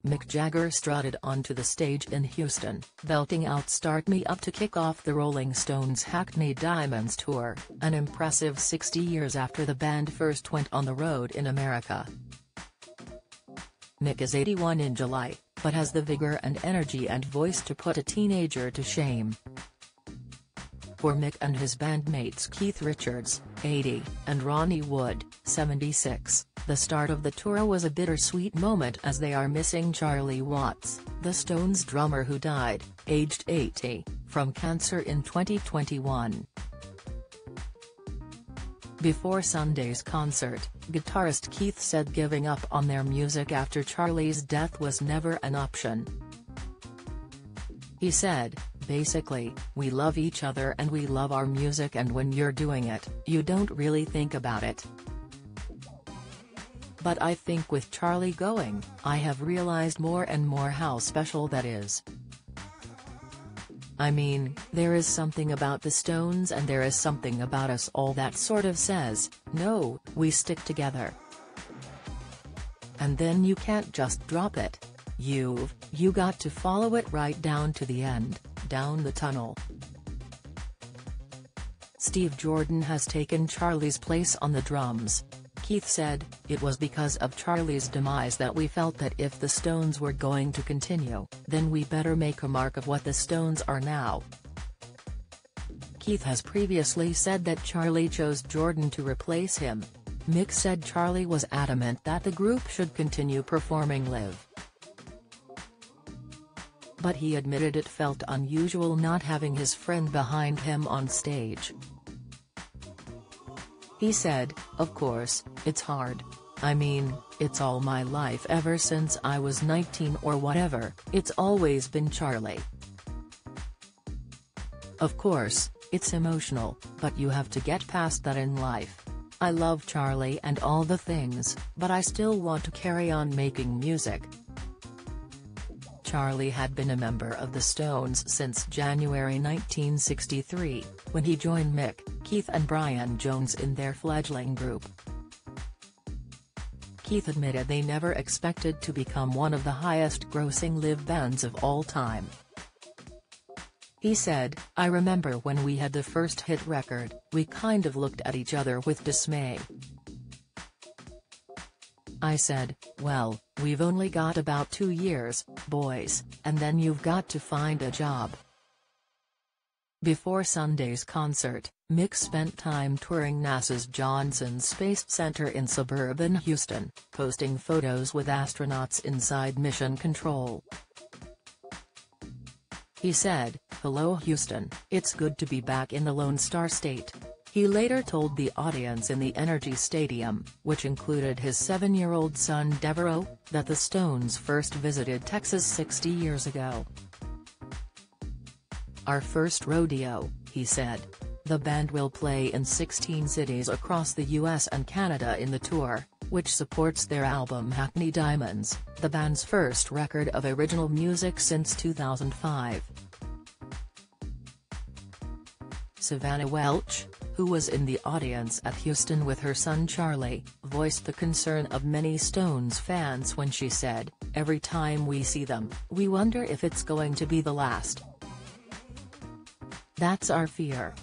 Mick Jagger strutted onto the stage in Houston, belting out "Start Me Up" to kick off the Rolling Stones' Hackney Diamonds tour, an impressive 60 years after the band first went on the road in America. Mick is 81 in July, but has the vigor and energy and voice to put a teenager to shame. For Mick and his bandmates Keith Richards, 80, and Ronnie Wood, 76, the start of the tour was a bittersweet moment as they are missing Charlie Watts, the Stones drummer who died, aged 80, from cancer in 2021. Before Sunday's concert, guitarist Keith said giving up on their music after Charlie's death was never an option. He said, "Basically, we love each other and we love our music, and when you're doing it, you don't really think about it. But I think with Charlie going, I have realized more and more how special that is. I mean, there is something about the Stones and there is something about us all that sort of says, no, we stick together. And then you can't just drop it. You got to follow it right down to the end, down the tunnel." Steve Jordan has taken Charlie's place on the drums. Keith said, "It was because of Charlie's demise that we felt that if the Stones were going to continue, then we better make a mark of what the Stones are now." Keith has previously said that Charlie chose Jordan to replace him. Mick said Charlie was adamant that the group should continue performing live. But he admitted it felt unusual not having his friend behind him on stage. He said, "Of course, it's hard. I mean, it's all my life ever since I was 19 or whatever, it's always been Charlie. Of course, it's emotional, but you have to get past that in life. I love Charlie and all the things, but I still want to carry on making music." Charlie had been a member of the Stones since January 1963, when he joined Mick, Keith and Brian Jones in their fledgling group. Keith admitted they never expected to become one of the highest-grossing live bands of all time. He said, "I remember when we had the first hit record, we kind of looked at each other with dismay. I said, well, we've only got about 2 years, boys, and then you've got to find a job." Before Sunday's concert, Mick spent time touring NASA's Johnson Space Center in suburban Houston, posting photos with astronauts inside Mission Control. He said, "Hello Houston, it's good to be back in the Lone Star State." He later told the audience in the Energy Stadium, which included his 7-year-old son Devereaux, that the Stones first visited Texas 60 years ago. "Our first rodeo," he said. The band will play in 16 cities across the US and Canada in the tour, which supports their album Hackney Diamonds, the band's first record of original music since 2005. Savannah Welch, who was in the audience at Houston with her son Charlie, voiced the concern of many Stones fans when she said, "Every time we see them, we wonder if it's going to be the last. That's our fear.